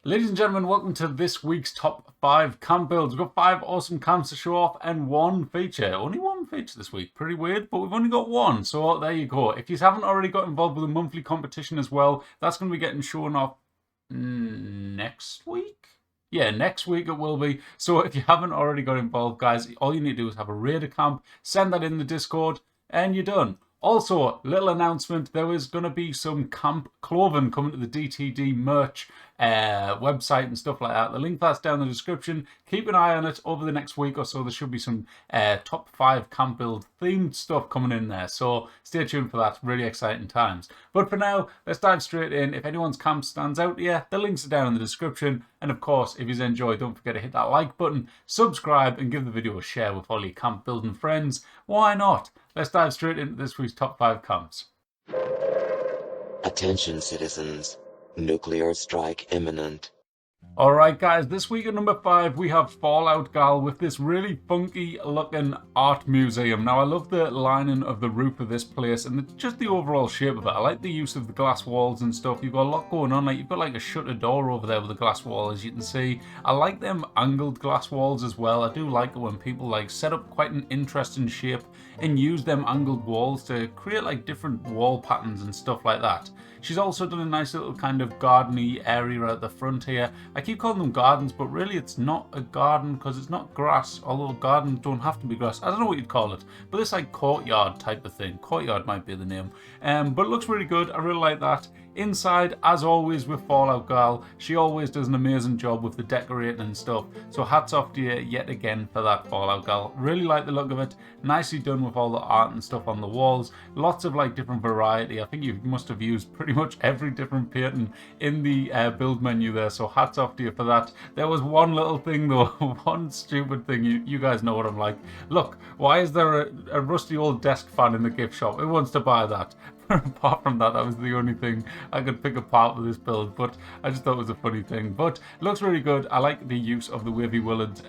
Ladies and gentlemen, welcome to this week's top 5 camp builds. We've got 5 awesome camps to show off and 1 feature. Only 1 feature this week. Pretty weird, but we've only got 1. So there you go. If you haven't already got involved with the monthly competition as well, that's going to be getting shown off next week? Yeah, next week it will be. So if you haven't already got involved, guys, all you need to do is have a raider camp, send that in the Discord, and you're done. Also, little announcement, there is going to be some camp clothing coming to the DTD merch website and stuff like that. The link that's down in the description. Keep an eye on it over the next week or so. There should be some top 5 camp build themed stuff coming in there. So stay tuned for that. Really exciting times. But for now, let's dive straight in. If anyone's camp stands out to you, the links are down in the description. And of course, if you enjoyed, don't forget to hit that like button, subscribe, and give the video a share with all your camp building friends. Why not? Let's dive straight into this week's top 5 camps. Attention citizens, nuclear strike imminent. Alright guys, this week at number 5 we have Fallout Gal with this really funky looking art museum. Now I love the lining of the roof of this place and just the overall shape of it. I like the use of the glass walls and stuff. You've got a lot going on, like you've got like a shutter door over there with a glass wall, as you can see. I like them angled glass walls as well. I do like it when people like set up quite an interesting shape and use them angled walls to create like different wall patterns and stuff like that. She's also done a nice little kind of gardeny area at the front here. I keep calling them gardens, but really it's not a garden because it's not grass, although gardens don't have to be grass. I don't know what you'd call it, but it's like courtyard type of thing. Courtyard might be the name. But it looks really good. I really like that. Inside, as always with Fallout Gal, she always does an amazing job with the decorating and stuff. So hats off to you yet again for that, Fallout Gal. Really like the look of it. Nicely done with all the art and stuff on the walls. Lots of like different variety. I think you must have used pretty much every different painting in the build menu there. So hats off to you for that. There was one little thing though, one stupid thing. You guys know what I'm like. Look, why is there a rusty old desk fan in the gift shop? Who wants to buy that? Apart from that, that was the only thing I could pick apart with this build, but I just thought it was a funny thing. But it looks really good. I like the use of the wavy willard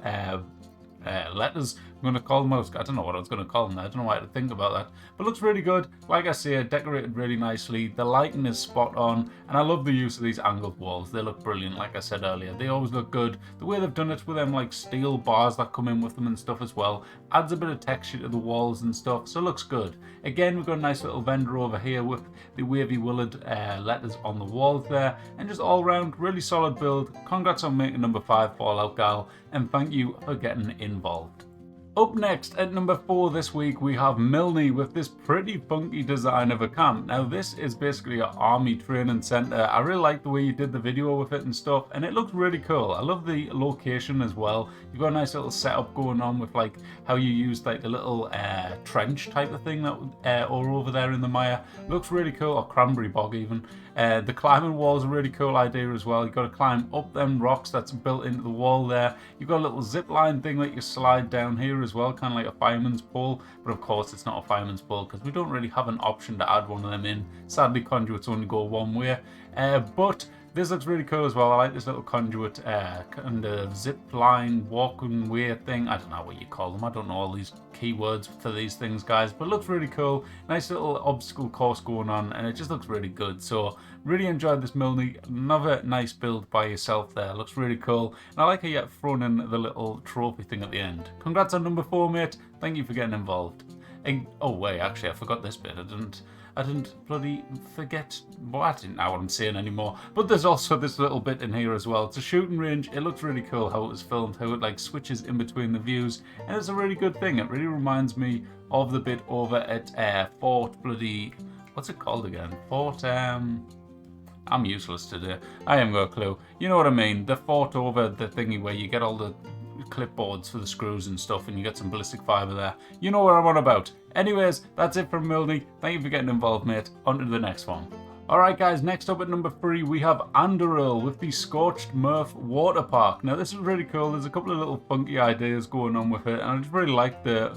letters. I'm going to call them out. I don't know what I was going to call them. I don't know why I had to think about that. But it looks really good. Like I say, decorated really nicely. The lighting is spot on. And I love the use of these angled walls. They look brilliant, like I said earlier. They always look good. The way they've done it with them like steel bars that come in with them and stuff as well adds a bit of texture to the walls and stuff. So it looks good. Again, we've got a nice little vendor over here with the wavy willard letters on the walls there. And just all round, really solid build. Congrats on making number 5 Fallout Gal. And thank you for getting involved. Up next at number 4 this week we have Milne with this pretty funky design of a camp. Now this is basically an army training centre. I really like the way you did the video with it and stuff, and it looks really cool. I love the location as well. You've got a nice little setup going on with like how you used like the little trench type of thing that or over there in the mire. Looks really cool, or cranberry bog even. The climbing wall is a really cool idea as well. You've got to climb up them rocks that's built into the wall there. You've got a little zip line thing that you slide down here as well, kind of like a fireman's pole. But of course it's not a fireman's pole because we don't really have an option to add one of them in. Sadly, conduits only go one way. But this looks really cool as well. I like this little conduit kind of zip line walking way thing. I don't know what you call them. I don't know all these keywords for these things, guys, but it looks really cool. Nice little obstacle course going on, and it just looks really good. So really enjoyed this Milne. Another nice build by yourself there. Looks really cool. And I like how you have thrown in the little trophy thing at the end. Congrats on number 4, mate. Thank you for getting involved. And, oh wait, actually I forgot this bit. I didn't bloody forget. Well, I didn't know what I'm saying anymore. But there's also this little bit in here as well. It's a shooting range. It looks really cool how it was filmed, how it like switches in between the views, and it's a really good thing. It really reminds me of the bit over at Fort bloody, what's it called again? Fort I'm useless today. I haven't got a clue. You know what I mean? The fort over the thingy where you get all the clipboards for the screws and stuff, and you get some ballistic fibre there. You know what I'm on about. Anyways, that's it from Milne. Thank you for getting involved, mate. On to the next one. Alright guys, next up at number 3 we have Andoril with the Scorched Murph Water Park. Now this is really cool. There's a couple of little funky ideas going on with it, and I just really like the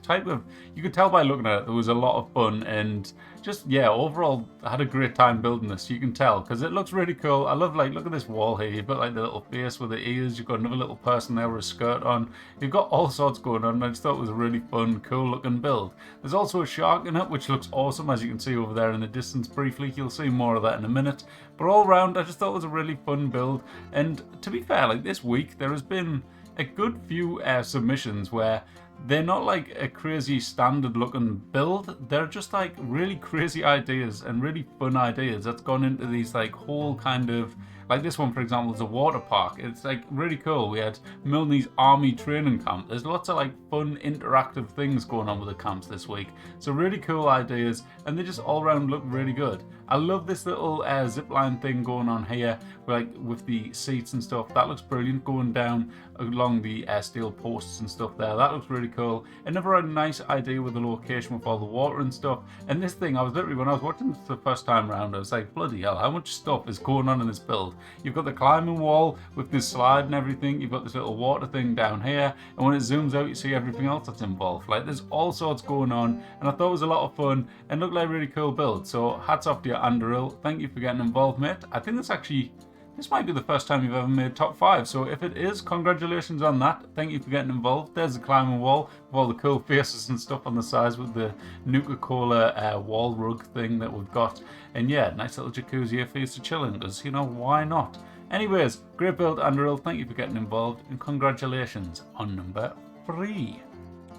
type of, you could tell by looking at it, there was a lot of fun and just, yeah, overall, I had a great time building this. You can tell, because it looks really cool. I love, like, look at this wall here. You've got, like, the little face with the ears. You've got another little person there with a skirt on. You've got all sorts going on. I just thought it was a really fun, cool-looking build. There's also a shark in it, which looks awesome, as you can see over there in the distance briefly. You'll see more of that in a minute. But all around, I just thought it was a really fun build. And to be fair, like, this week, there has been a good few submissions where they're not like a crazy standard looking build. They're just like really crazy ideas and really fun ideas that's gone into these like whole kind of, like this one for example is a water park. It's like really cool. We had Milne's army training camp. There's lots of like fun interactive things going on with the camps this week. So really cool ideas, and they just all around look really good. I love this little zipline thing going on here, like with the seats and stuff. That looks brilliant, going down along the steel posts and stuff there. That looks really cool. Another nice idea with the location with all the water and stuff. And this thing, I was literally, when I was watching this the first time around, I was like, bloody hell, how much stuff is going on in this build? You've got the climbing wall with this slide and everything. You've got this little water thing down here. And when it zooms out, you see everything else that's involved. Like, there's all sorts going on. And I thought it was a lot of fun and looked like a really cool build. So hats off to you, Andrew. Thank you for getting involved, mate. I think this might be the first time you've ever made top 5. So if it is, congratulations on that. Thank you for getting involved. There's the climbing wall with all the cool faces and stuff on the sides with the Nuka-Cola wall rug thing that we've got. And yeah, nice little jacuzzi here for you to chill in, because, you know, why not? Anyways, great build, Andrew. Thank you for getting involved, and congratulations on number 3.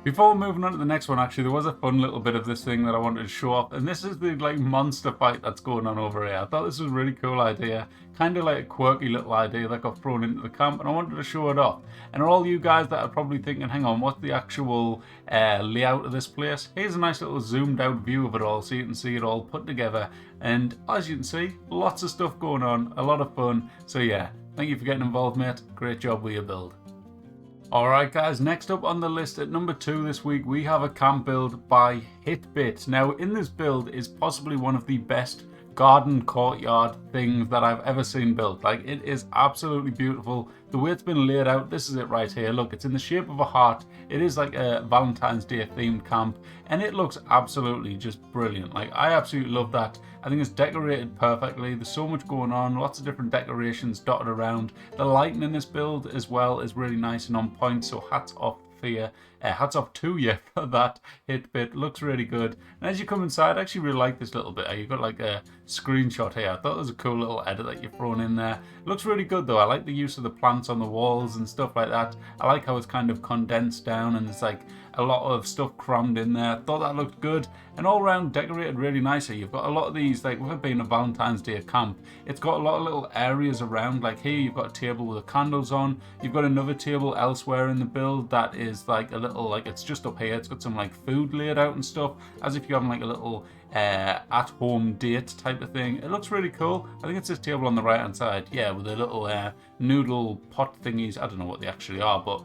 Before moving on to the next one, actually, there was a fun little bit of this thing that I wanted to show off, and this is the like monster fight that's going on over here. I thought this was a really cool idea, kind of like a quirky little idea that got thrown into the camp, and I wanted to show it off. And all you guys that are probably thinking, hang on, what's the actual layout of this place? Here's a nice little zoomed out view of it all, so you can see it all put together. And as you can see, lots of stuff going on, a lot of fun. So yeah, thank you for getting involved, mate. Great job with your build. Alright guys, next up on the list at number 2 this week, we have a camp build by Hitbit. Now in this build is possibly one of the best garden courtyard things that I've ever seen built. Like, it is absolutely beautiful. The way it's been laid out, this is it right here. Look, it's in the shape of a heart. It is like a Valentine's Day themed camp, and it looks absolutely just brilliant. Like, I absolutely love that. I think it's decorated perfectly. There's so much going on, lots of different decorations dotted around. The lighting in this build as well is really nice and on point, so hats off for you. Hats off to you for that. Hitbit looks really good. And as you come inside, I actually really like this little bit. You've got like a screenshot here. I thought it was a cool little edit that you've thrown in there. It looks really good though. I like the use of the plants on the walls and stuff like that. I like how it's kind of condensed down and it's like a lot of stuff crammed in there. Thought that looked good, and all around decorated really nicely. You've got a lot of these, like with it being a Valentine's Day camp, it's got a lot of little areas around. Like here you've got a table with the candles on. You've got another table elsewhere in the build that is like a little, like it's just up here. It's got some like food laid out and stuff, as if you're having like a little at-home date type of thing. It looks really cool. I think it's this table on the right hand side, yeah, with the little noodle pot thingies. I don't know what they actually are, but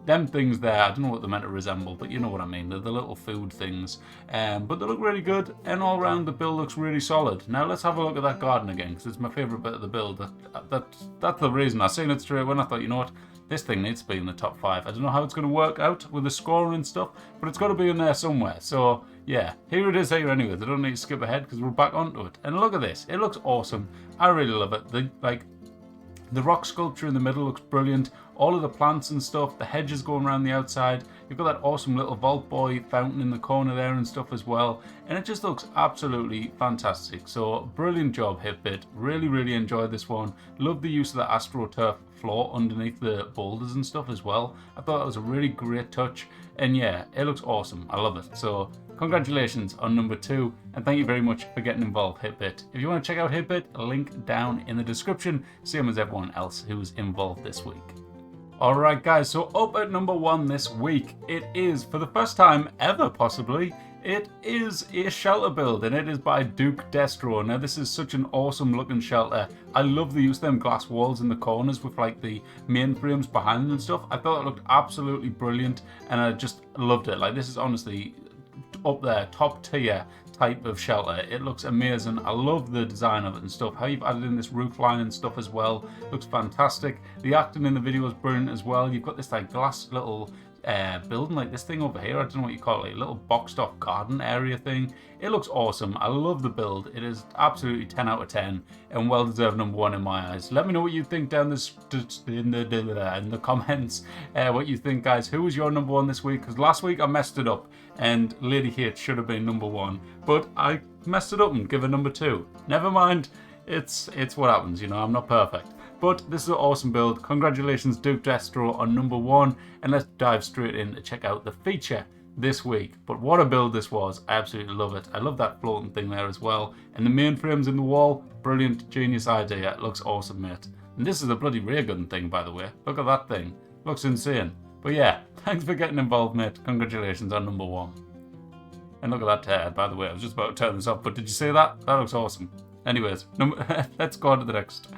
them things there, I don't know what they're meant to resemble, but you know what I mean. They're the little food things. But they look really good, and all around the build looks really solid. Now let's have a look at that garden again, because it's my favourite bit of the build. That's the reason. I seen it straight when I thought, you know what, this thing needs to be in the top 5. I don't know how it's going to work out with the scoring and stuff, but it's got to be in there somewhere. So yeah, here it is here anyways. I don't need to skip ahead because we're back onto it. And look at this. It looks awesome. I really love it. The rock sculpture in the middle looks brilliant. All of the plants and stuff, the hedges going around the outside. You've got that awesome little Vault Boy fountain in the corner there and stuff as well. And it just looks absolutely fantastic. So brilliant job, Hitbit. Really, really enjoyed this one. Love the use of the AstroTurf floor underneath the boulders and stuff as well. I thought it was a really great touch. And yeah, it looks awesome. I love it. So congratulations on number 2, and thank you very much for getting involved, Hitbit. If you want to check out Hitbit, a link down in the description, same as everyone else who's involved this week. Alright guys, so up at number 1 this week, it is, for the first time ever possibly, it is a shelter build, and it is by Duke Destro. Now this is such an awesome looking shelter. I love the use of them glass walls in the corners with like the mainframes behind them and stuff. I thought it looked absolutely brilliant, and I just loved it. Like, this is honestly up there, top tier type of shelter. It looks amazing. I love the design of it and stuff. How you've added in this roof line and stuff as well looks fantastic. The acting in the video is brilliant as well. You've got this like glass little building like this thing over here. I don't know what you call it, like a little boxed off garden area thing. It looks awesome. I love the build. It is absolutely 10 out of 10 and well deserved number 1 in my eyes. Let me know what you think down this in the comments. What you think, guys. Who was your number 1 this week? Because last week I messed it up and Lady Hate should have been number 1, but I messed it up and give her number 2. Never mind. It's what happens, you know. I'm not perfect. But this is an awesome build. Congratulations, Duke Destro, on number 1. And let's dive straight in to check out the feature this week. But what a build this was. I absolutely love it. I love that floating thing there as well. And the mainframes in the wall, brilliant, genius idea. It looks awesome, mate. And this is a bloody ray gun thing, by the way. Look at that thing. Looks insane. But yeah, thanks for getting involved, mate. Congratulations on number 1. And look at that tear, by the way. I was just about to turn this off, but did you see that? That looks awesome. Anyways, let's go on to the next.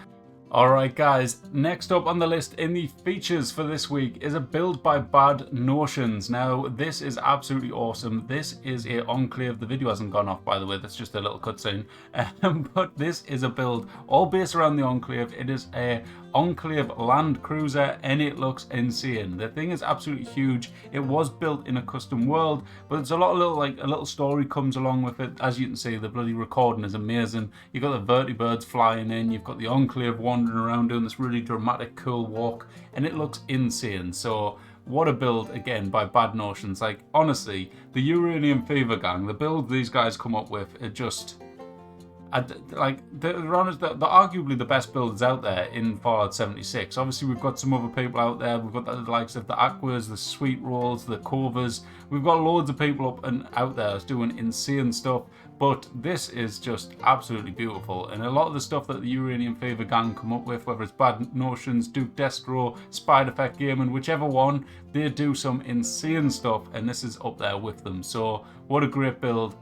Alright guys, next up on the list in the features for this week is a build by Bad Notions. Now this is absolutely awesome. This is a Enclave. The video hasn't gone off, by the way, that's just a little cutscene. But this is a build all based around the Enclave. It is a Enclave Land Cruiser and it looks insane. The thing is absolutely huge. It was built in a custom world, but it's a lot of a little story comes along with it. As you can see, the bloody recording is amazing. You've got the vertibirds flying in, you've got the Enclave wandering around doing this really dramatic, cool walk, and it looks insane. So what a build again by Bad Notions. Like honestly, the Uranium Fever gang, the build these guys come up with, it just they're arguably the best builds out there in Fallout 76. Obviously, we've got some other people out there. We've got the likes of the Aquas, the Sweet Rolls, the Covers. We've got loads of people up and out there doing insane stuff. But this is just absolutely beautiful. And a lot of the stuff that the Uranium Fever gang come up with, whether it's Bad Notions, Duke Destro, Spider Effect Gaming, whichever one, they do some insane stuff. And this is up there with them. So what a great build.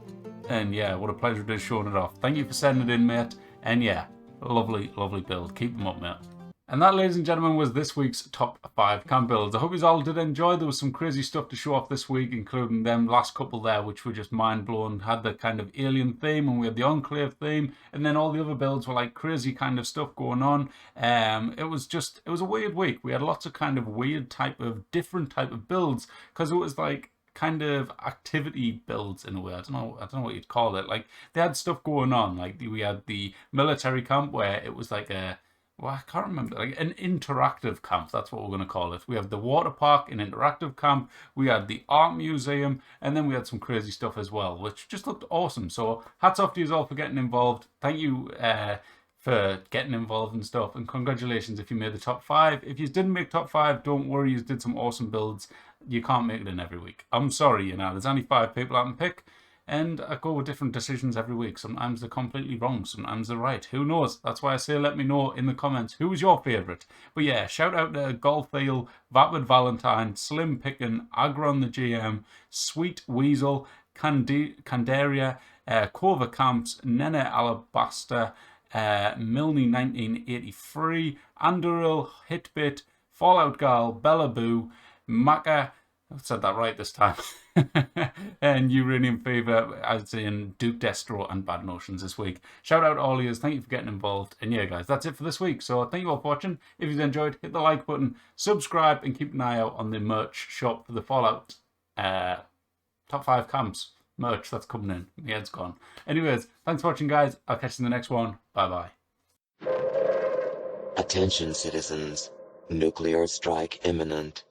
And yeah, what a pleasure it is showing it off. Thank you for sending it in, mate. And yeah, lovely, lovely build. Keep them up, mate. And that, ladies and gentlemen, was this week's top 5 camp builds. I hope you all did enjoy. There was some crazy stuff to show off this week, including them last couple there, which were just mind-blowing. Had the kind of alien theme, and we had the Enclave theme, and then all the other builds were like crazy kind of stuff going on. It was a weird week. We had lots of kind of weird different type of builds, because it was like kind of activity builds in a way. I don't know what you'd call it. Like they had stuff going on. Like we had the military camp where it was like I can't remember, like an interactive camp. That's what we're going to call it. We have the water park, an interactive camp. We had the art museum, and then we had some crazy stuff as well, which just looked awesome. So hats off to you all for getting involved. Thank you for getting involved and stuff, and congratulations if you made the top 5. If you didn't make top 5, don't worry, you did some awesome builds. You can't make it in every week. I'm sorry, you know, there's only 5 people I can pick, and I go with different decisions every week. Sometimes they're completely wrong, sometimes they're right. Who knows? That's why I say let me know in the comments who was your favourite. But yeah, shout out to Golfeel, Vapid Valentine, Slim Pickin, Agron the GM, Sweet Weasel, Candaria, Cova Camps, Nene Alabaster, Milne 1983, Anduril, Hitbit, Fallout Gal, Bellaboo, Maka, I said that right this time, and Uranium Fever, as in Duke Destro and Bad Notions this week. Shout out to all of you, thank you for getting involved. And yeah, guys, that's it for this week. So thank you all for watching. If you've enjoyed, hit the like button, subscribe, and keep an eye out on the merch shop for the Fallout top 5 camps merch that's coming in. My head's gone. Anyways, thanks for watching, guys. I'll catch you in the next one. Bye-bye. Attention, citizens. Nuclear strike imminent.